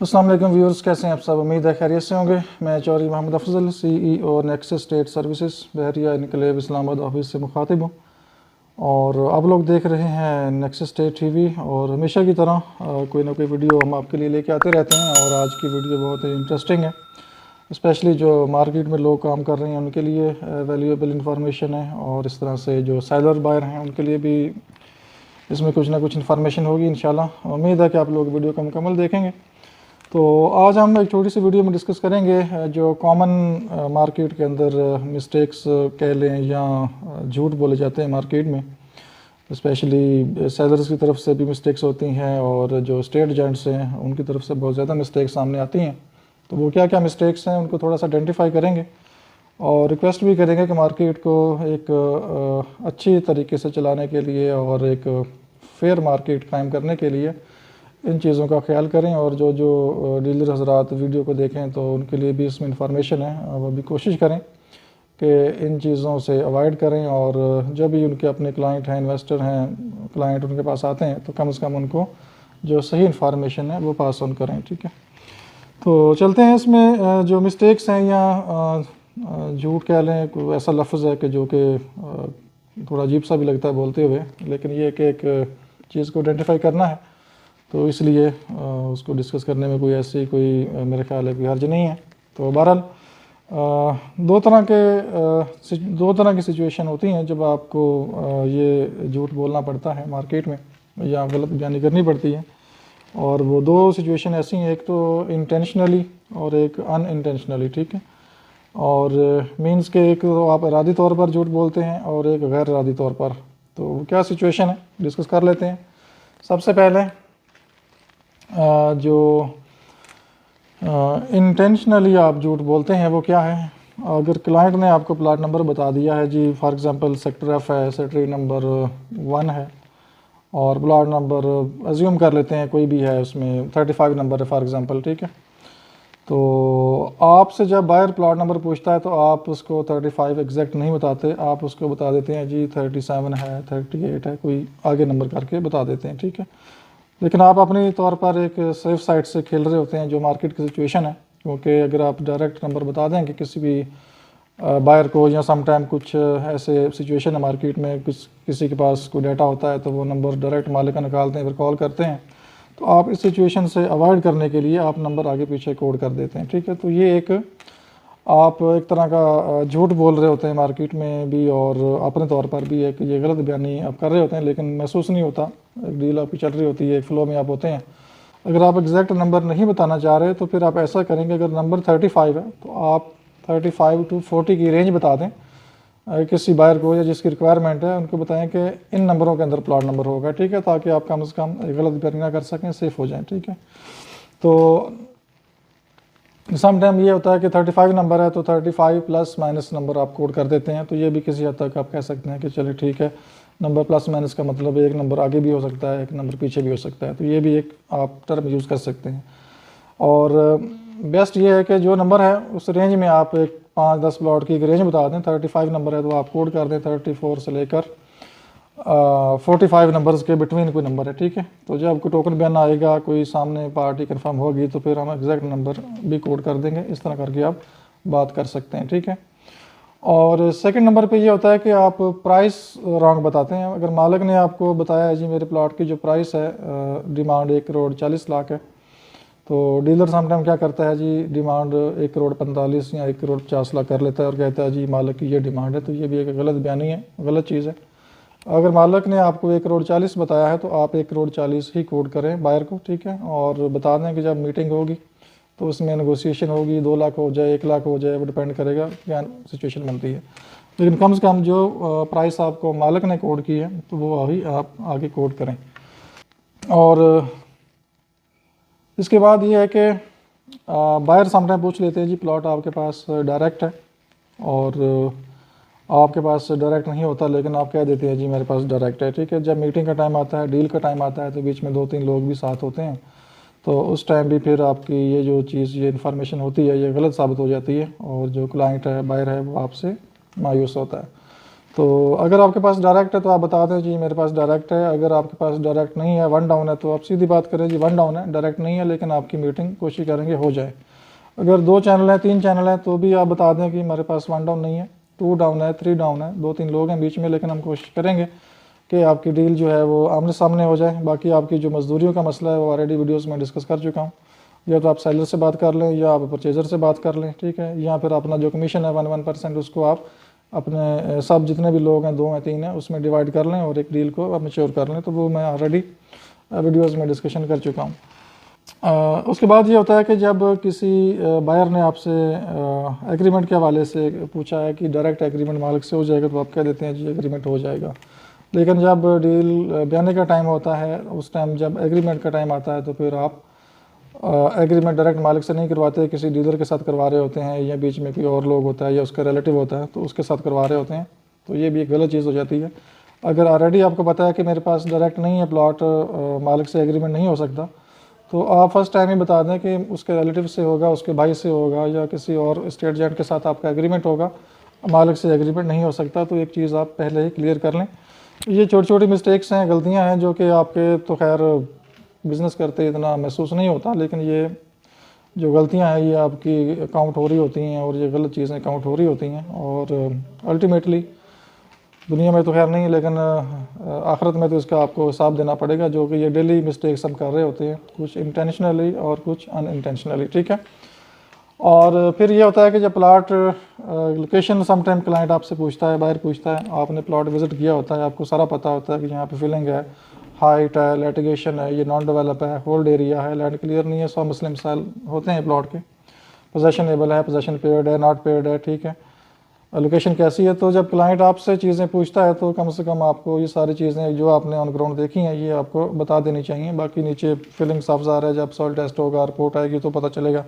अस्सलाम वालेकुम व्यूअर्स, कैसे हैं आप सब। उम्मीद है खैरियत से होंगे। मैं Chaudhry Mohammad Afzal, CEO Nexus estate services Bahria enclave Islamabad office से मुखातिब हूँ और आप लोग देख रहे हैं नेक्सस स्टेट टीवी। और हमेशा की तरह कोई ना कोई वीडियो हम आपके लिए लेके आते रहते हैं और आज की वीडियो बहुत ही इंटरेस्टिंग है। स्पेशली जो मार्केट में लोग काम कर रहे हैं उनके लिए वैल्यूएबल इंफॉर्मेशन है और इस तरह से जो सेलर बायर हैं उनके लिए भी इसमें कुछ ना कुछ इन्फॉर्मेशन होगी इंशाल्लाह। उम्मीद है कि आप लोग वीडियो को मुकम्मल देखेंगे। तो आज हम एक छोटी सी वीडियो में डिस्कस करेंगे जो कॉमन मार्केट के अंदर मिस्टेक्स कह लें या झूठ बोले जाते हैं मार्केट में। स्पेशली सेलर्स की तरफ से भी मिस्टेक्स होती हैं और जो स्टेट एजेंट्स हैं उनकी तरफ से बहुत ज़्यादा मिस्टेक्स सामने आती हैं। तो वो क्या क्या मिस्टेक्स हैं उनको थोड़ा सा आइडेंटिफाई करेंगे और रिक्वेस्ट भी करेंगे कि मार्केट को एक अच्छी तरीके से चलाने के लिए और एक फेयर मार्केट कायम करने के लिए इन चीज़ों का ख्याल करें। और जो जो डीलर हजरात वीडियो को देखें तो उनके लिए भी इसमें इंफॉर्मेशन है, वो भी कोशिश करें कि इन चीज़ों से अवॉइड करें। और जब भी उनके अपने क्लाइंट हैं, इन्वेस्टर हैं, क्लाइंट उनके पास आते हैं तो कम से कम उनको जो सही इन्फॉर्मेशन है वो पास ऑन करें। ठीक है, तो चलते हैं इसमें। जो मिस्टेक्स हैं या झूठ कह लें, कोई ऐसा लफ्ज़ है कि जो कि थोड़ा अजीब सा भी लगता है बोलते हुए, लेकिन ये कि एक चीज़ को आइडेंटिफाई करना है तो इसलिए उसको डिस्कस करने में कोई ऐसी कोई मेरे ख्याल है कोई हर्ज नहीं है। तो बहरहाल दो तरह की सिचुएशन होती हैं जब आपको ये झूठ बोलना पड़ता है मार्केट में या गलत बयानी करनी पड़ती है। और वो दो सिचुएशन ऐसी हैं, एक तो इंटेंशनली और एक अनइंटेंशनली। ठीक है, और मीन्स के एक तो आप इरादी तौर पर झूठ बोलते हैं और एक गैर इरादी तौर पर। तो क्या सिचुएशन है डिस्कस कर लेते हैं। सबसे पहले जो इंटेंशनली आप झूठ बोलते हैं वो क्या है। अगर क्लाइंट ने आपको प्लाट नंबर बता दिया है जी, फॉर एग्जांपल सेक्टर F है, सेक्टर नंबर 1 है और प्लाट नंबर अज्यूम कर लेते हैं कोई भी है, उसमें 35 नंबर है फॉर एग्जांपल। ठीक है, तो आपसे जब बायर प्लाट नंबर पूछता है तो आप उसको 35 एग्जैक्ट नहीं बताते, आप उसको बता देते हैं जी 37 है, 38 है, कोई आगे नंबर करके बता देते हैं। ठीक है, लेकिन आप अपनी तौर पर एक सेफ साइड से खेल रहे होते हैं जो मार्केट की सिचुएशन है, क्योंकि अगर आप डायरेक्ट नंबर बता दें कि किसी भी बायर को, या सम टाइम कुछ ऐसे सिचुएशन है मार्केट में किसी के पास कोई डाटा होता है तो वो नंबर डायरेक्ट मालिक का निकालते हैं फिर कॉल करते हैं, तो आप इस सिचुएशन से अवॉइड करने के लिए आप नंबर आगे पीछे कोड कर देते हैं। ठीक है, तो ये एक आप एक तरह का झूठ बोल रहे होते हैं मार्केट में भी और अपने तौर पर भी एक ये गलत बयानी आप कर रहे होते हैं, लेकिन महसूस नहीं होता। एक डील आपकी चल रही होती है, एक फ़्लो में आप होते हैं। अगर आप एग्जैक्ट नंबर नहीं बताना चाह रहे तो फिर आप ऐसा करेंगे, अगर नंबर 35 है तो आप 35 to 40 की रेंज बता दें किसी बायर को या जिसकी रिक्वायरमेंट है उनको बताएं कि इन नंबरों के अंदर प्लॉट नंबर होगा। ठीक है, ताकि आप कम से कम गलत बयानी ना कर सकें, सेफ हो जाएँ। ठीक है, तो सम टाइम ये होता है कि 35 नंबर है तो 35 प्लस माइनस नंबर आप कोड कर देते हैं, तो ये भी किसी हद तक आप कह सकते हैं कि चलिए ठीक है, नंबर प्लस माइनस का मतलब एक नंबर आगे भी हो सकता है, एक नंबर पीछे भी हो सकता है, तो ये भी एक आप टर्म यूज़ कर सकते हैं। और बेस्ट ये है कि जो नंबर है उस रेंज में आप एक 5-10 प्लॉट की एक रेंज बता दें। 35 नंबर है तो आप कोड कर दें 34 से लेकर 45 नंबर्स के बिटवीन कोई नंबर है। ठीक है, तो जब कोई टोकन बयान आएगा, कोई सामने पार्टी कंफर्म होगी तो फिर हम एग्जैक्ट नंबर भी कोड कर देंगे। इस तरह करके आप बात कर सकते हैं। ठीक है, और सेकंड नंबर पे ये होता है कि आप प्राइस रॉन्ग बताते हैं। अगर मालिक ने आपको बताया है जी मेरे प्लॉट की जो प्राइस है डिमांड 1,40,00,000 है, तो डीलर समटाइम क्या करता है जी, डिमांड 1,45,00,000 या 1,50,00,000 कर लेता है और कहता है जी मालिक की ये डिमांड है। तो ये भी एक गलत बयानी है, गलत चीज़ है। अगर मालिक ने आपको 1,40,00,000 बताया है तो आप 1,40,00,000 ही कोड करें बायर को। ठीक है, और बता दें कि जब मीटिंग होगी तो उसमें नेगोशिएशन होगी, 2 लाख हो जाए, 1 लाख हो जाए, वो डिपेंड करेगा क्या सिचुएशन बनती है। लेकिन कम से कम जो प्राइस आपको मालिक ने कोड की है तो वो अभी आप आगे कोड करें। और इसके बाद ये है कि बायर समटाइम पूछ लेते हैं जी प्लॉट आपके पास डायरेक्ट है, और आपके पास डायरेक्ट नहीं होता, लेकिन आप कह देते हैं जी मेरे पास डायरेक्ट है। ठीक है, जब मीटिंग का टाइम आता है, डील का टाइम आता है, तो बीच में 2-3 लोग भी साथ होते हैं, तो उस टाइम भी फिर आपकी ये जो चीज़, ये इन्फॉर्मेशन होती है, ये गलत साबित हो जाती है और जो क्लाइंट है, बायर है, वो आपसे मायूस होता है। तो अगर आपके पास डायरेक्ट है तो आप बता दें जी मेरे पास डायरेक्ट है। अगर आपके पास डायरेक्ट नहीं है, वन डाउन है, तो आप सीधी बात करें जी वन डाउन है, डायरेक्ट नहीं है, लेकिन आपकी मीटिंग कोशिश करेंगे हो जाए। अगर 2 चैनल हैं, 3 चैनल हैं, तो भी आप बता दें कि हमारे पास वन डाउन नहीं है, 2 डाउन है, 3 डाउन है, 2-3 लोग हैं बीच में, लेकिन हम कोशिश करेंगे कि आपकी डील जो है वो आमने सामने हो जाए। बाकी आपकी जो मजदूरियों का मसला है वो ऑलरेडी वीडियोस में डिस्कस कर चुका हूँ। या तो आप सेलर से बात कर लें या आप परचेज़र से बात कर लें, ठीक है। या फिर अपना जो कमीशन है 1% उसको आप अपने सब जितने भी लोग हैं, 2 हैं 3 हैं, उसमें डिवाइड कर लें और एक डील को आप मैच्योर कर लें। तो वो मैं ऑलरेडी वीडियोज़ में डिस्कशन कर चुका हूँ। उसके बाद ये होता है कि जब किसी बायर ने आपसे एग्रीमेंट के हवाले से पूछा है कि डायरेक्ट एग्रीमेंट मालिक से हो जाएगा, तो आप कह देते हैं जी एग्रीमेंट हो जाएगा। लेकिन जब डील ब्याने का टाइम होता है, उस टाइम जब एग्रीमेंट का टाइम आता है, तो फिर आप एग्रीमेंट डायरेक्ट मालिक से नहीं करवाते, किसी डीलर के साथ करवा रहे होते हैं, या बीच में कोई और लोग होता है या उसका रिलेटिव होता है तो उसके साथ करवा रहे होते हैं। तो ये भी एक गलत चीज़ हो जाती है। अगर ऑलरेडी आपको पता है कि मेरे पास डायरेक्ट नहीं है प्लॉट, मालिक से एग्रीमेंट नहीं हो सकता, तो आप फर्स्ट टाइम ही बता दें कि उसके रिलेटिव से होगा, उसके भाई से होगा, या किसी और स्टेट एजेंट के साथ आपका एग्रीमेंट होगा, मालिक से एग्रीमेंट नहीं हो सकता। तो एक चीज़ आप पहले ही क्लियर कर लें। ये छोटी छोटी मिस्टेक्स हैं, गलतियां हैं, जो कि आपके तो खैर बिज़नेस करते इतना महसूस नहीं होता, लेकिन ये जो गलतियां हैं ये आपकी काउंट हो रही होती हैं और ये गलत चीज़ें काउंट हो रही होती हैं। और अल्टीमेटली दुनिया में तो खैर नहीं, लेकिन आखिरत में तो इसका आपको हिसाब देना पड़ेगा, जो कि ये डेली मिस्टेक्स हम कर रहे होते हैं, कुछ इंटेंशनली और कुछ अनइंटेंशनली, ठीक है। और फिर ये होता है कि जब प्लाट लोकेशन समटाइम क्लाइंट आपसे पूछता है, बाहर पूछता है, आपने प्लाट विजिट किया होता है, आपको सारा पता होता है कि यहाँ पे फिलिंग है, हाइट है, लिटिगेशन है, ये नॉन डेवलप है, होल्ड एरिया है, लैंड क्लियर नहीं है, 100 मसले मिसाइल होते हैं प्लॉट के, पोजेशनेबल है, पोजेशन पेड है, नॉट पेड है, ठीक है, लोकेशन कैसी है। तो जब क्लाइंट आपसे चीज़ें पूछता है तो कम से कम आपको ये सारी चीज़ें जो आपने ऑन ग्राउंड देखी हैं ये आपको बता देनी चाहिए। बाकी नीचे फिलिंग साफ आ रहा है, जब सॉइल टेस्ट होगा, रिपोर्ट आएगी तो पता चलेगा।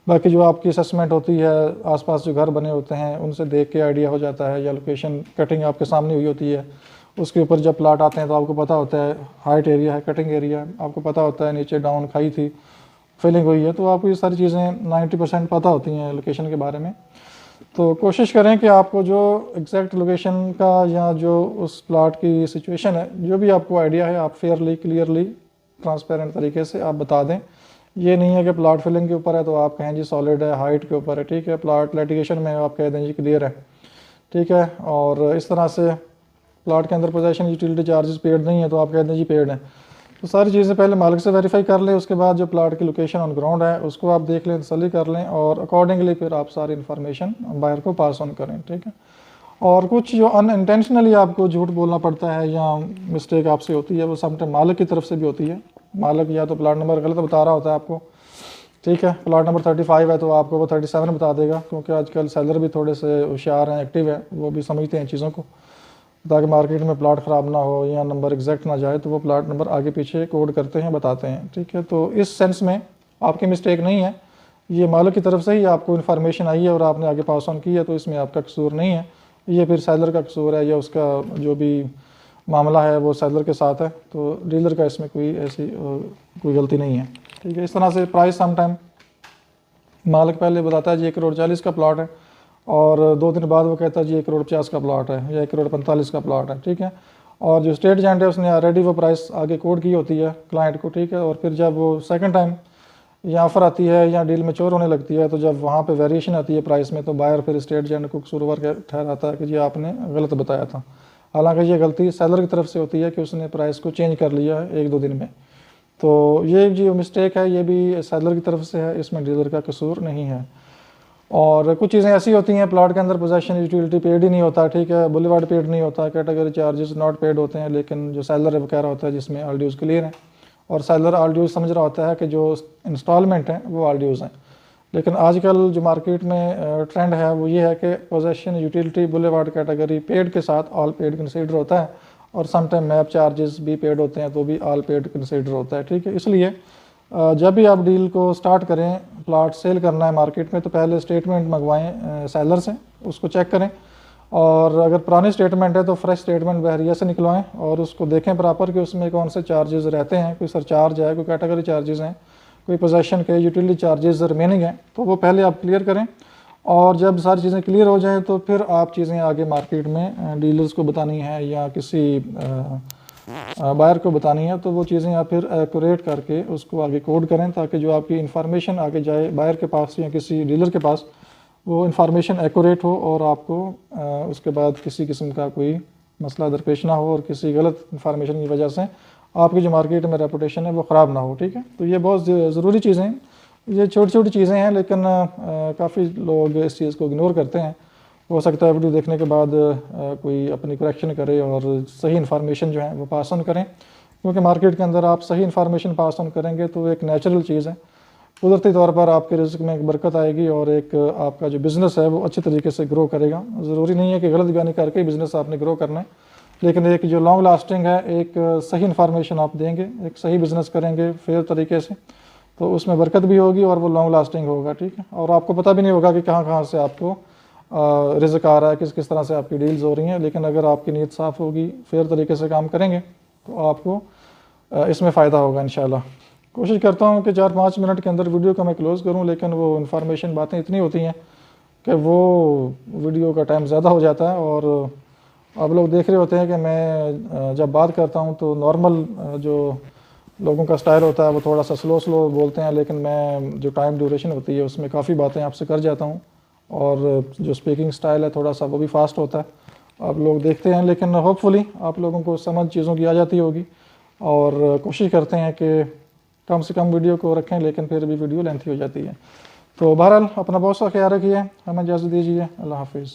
बाकी जो आपकी असेसमेंट होती है, आसपास जो घर बने होते हैं उनसे देख के आइडिया हो जाता है, या लोकेशन कटिंग आपके सामने हुई होती है, उसके ऊपर जब प्लाट आते हैं तो आपको पता होता है हाइट एरिया है, कटिंग एरिया है, आपको पता होता है नीचे डाउन खाई थी, फिलिंग हुई है। तो आपको ये सारी चीज़ें 90% पता होती हैं लोकेशन के बारे में। तो कोशिश करें कि आपको जो एग्जैक्ट लोकेशन का या जो उस प्लाट की सिचुएशन है, जो भी आपको आइडिया है, आप फेयरली, क्लियरली, ट्रांसपेरेंट तरीके से आप बता दें। ये नहीं है कि प्लाट फिलिंग के ऊपर है तो आप कहें जी सॉलिड है, हाइट के ऊपर है, ठीक है, प्लाट लिटिगेशन में आप कह दें जी क्लियर है, ठीक है। और इस तरह से प्लाट के अंदर पोजेशन यूटिलिटी चार्जेस पेड नहीं है तो आप कह दें जी पेड है। तो सारी चीज़ें पहले मालिक से वेरीफाई कर लें, उसके बाद जो प्लाट की लोकेशन ऑन ग्राउंड है उसको आप देख लें, तसल्ली कर लें, और अकॉर्डिंगली फिर आप सारी इन्फॉर्मेशन बायर को पास ऑन करें, ठीक है। और कुछ जो अनइंटेंशनली आपको झूठ बोलना पड़ता है या मिस्टेक आपसे होती है, वो समटाइम मालिक की तरफ से भी होती है। मालिक या तो प्लाट नंबर गलत बता रहा होता है आपको, ठीक है, प्लाट नंबर 35 है तो आपको वो 37 बता देगा, क्योंकि आजकल सेलर भी थोड़े से होशियार हैं, एक्टिव है, वो भी समझते हैं चीज़ों को, ताकि मार्केट में प्लाट ख़राब ना हो या नंबर एग्जैक्ट ना जाए, तो वो प्लाट नंबर आगे पीछे कोड करते हैं, बताते हैं, ठीक है। तो इस सेंस में आपकी मिस्टेक नहीं है, ये मालिक की तरफ से ही आपको इन्फॉर्मेशन आई है और आपने आगे पास ऑन की है, तो इसमें आपका कसूर नहीं है। ये फिर सेलर का कसूर है या उसका जो भी मामला है वो सेलर के साथ है, तो डीलर का इसमें कोई ऐसी कोई गलती नहीं है, ठीक है। इस तरह से प्राइस समटाइम मालिक पहले बताता है जी 1,40,00,000 का प्लाट है, और 2 दिन बाद वो कहता है जी 1,50,00,000 का प्लाट है या 1,45,00,000 का प्लाट है, ठीक है। और जो स्टेट एजेंट है उसने ऑलरेडी वो प्राइस आगे कोड की होती है क्लाइंट को, ठीक है। और फिर जब वो सेकंड टाइम या ऑफर आती है या डील मैच्योर होने लगती है, तो जब वहाँ पे वेरिएशन आती है प्राइस में, तो बायर फिर स्टेट एजेंट को कसूरवार ठहराता है कि जी आपने गलत बताया था। हालांकि ये गलती सेलर की तरफ से होती है कि उसने प्राइस को चेंज कर लिया है 1-2 दिन में। तो ये जो मिस्टेक है ये भी सेलर की तरफ से है, इसमें डीलर का कसूर नहीं है। और कुछ चीज़ें ऐसी होती हैं प्लॉट के अंदर पोजेशन यूटिलिटी पेड ही नहीं होता, ठीक है, बुलेवार्ड पेड नहीं होता, कैटेगरी चार्जेस नॉट पेड होते हैं, लेकिन जो सेलर है कह रहा होता है जिसमें ऑल ड्यूज़ क्लियर है, और सेलर ऑल ड्यूज़ समझ रहा होता है कि जो इंस्टॉलमेंट है वो ऑल ड्यूज़ हैं। लेकिन आजकल जो मार्केट में ट्रेंड है वो ये है कि possession utility boulevard category paid के साथ ऑल पेड कंसीडर होता है, और समटाइम मैप चार्जेस भी पेड होते हैं तो भी ऑल पेड कंसीडर होता है, ठीक है। इसलिए जब भी आप डील को स्टार्ट करें, प्लॉट सेल करना है मार्केट में, तो पहले स्टेटमेंट मंगवाएं सेलर से, उसको चेक करें, और अगर पुरानी स्टेटमेंट है तो फ्रेश स्टेटमेंट बहरिया से निकलवाएं और उसको देखें प्रॉपर कि उसमें कौन से चार्जेस रहते हैं, कोई सरचार्ज है, कोई कैटेगरी चार्जेस हैं, कोई पोजेशन के यूटिलिटी चार्जेस रिमेनिंग हैं, तो वो पहले आप क्लियर करें। और जब सारी चीज़ें क्लियर हो जाएं तो फिर आप चीज़ें आगे मार्केट में डीलर्स को बतानी है या किसी बायर को बतानी है, तो वो चीज़ें आप फिर एक्यूरेट करके उसको आगे कोड करें ताकि जो आपकी इन्फॉर्मेशन आगे जाए बायर के पास या किसी डीलर के पास, वो इन्फॉर्मेशन एक्यूरेट हो और आपको उसके बाद किसी किस्म का कोई मसला दरपेश ना हो और किसी गलत इन्फॉर्मेशन की वजह से आपकी जो मार्केट में रेपुटेशन है वो ख़राब ना हो। ठीक है, तो ये बहुत ज़रूरी चीज़ें हैं। ये छोटी छोटी चीज़ें हैं लेकिन काफ़ी लोग इस चीज़ को इग्नोर करते हैं। हो सकता है वीडियो देखने के बाद कोई अपनी करेक्शन करे और सही इन्फॉर्मेशन जो है वो पास ऑन करें, क्योंकि मार्केट के अंदर आप सही इन्फॉर्मेशन पास ऑन करेंगे तो एक नेचुरल चीज़ है, कुदरती तौर पर आपके रिज़्क में एक बरकत आएगी और एक आपका जो बिज़नेस है वो अच्छे तरीके से ग्रो करेगा। ज़रूरी नहीं है कि गलत बयानी करके ही बिज़नेस आपने ग्रो करना है, लेकिन एक जो लॉन्ग लास्टिंग है, एक सही इन्फॉर्मेशन आप देंगे, एक सही बिज़नेस करेंगे फेयर तरीके से, तो उसमें बरकत भी होगी और वो लॉन्ग लास्टिंग होगा। ठीक है, और आपको पता भी नहीं होगा कि कहाँ कहाँ से आपको रिज़्क आ रहा है, किस किस तरह से आपकी डील्स हो रही हैं। लेकिन अगर आपकी नीयत साफ़ होगी, फेयर तरीके से काम करेंगे, तो आपको इसमें फ़ायदा होगा इंशाल्लाह। कोशिश करता हूँ कि 4-5 मिनट के अंदर वीडियो को मैं क्लोज़ करूँ, लेकिन वो इन्फॉर्मेशन बातें इतनी होती हैं कि वो वीडियो का टाइम ज़्यादा हो जाता है और आप लोग देख रहे होते हैं कि मैं जब बात करता हूँ तो नॉर्मल जो लोगों का स्टाइल होता है वो थोड़ा सा स्लो स्लो बोलते हैं, लेकिन मैं जो टाइम ड्यूरेशन होती है उसमें काफ़ी बातें आपसे कर जाता हूँ और जो स्पीकिंग स्टाइल है थोड़ा सा वो भी फास्ट होता है। आप लोग देखते हैं, लेकिन होपफुली आप लोगों को समझ चीज़ों की आ जाती होगी और कोशिश करते हैं कि कम से कम वीडियो को रखें, लेकिन फिर भी वीडियो लेंथी हो जाती है। तो बहरहाल अपना बहुत सा ख्याल रखिए, हमें इजाज़त दीजिए, अल्लाह हाफिज़।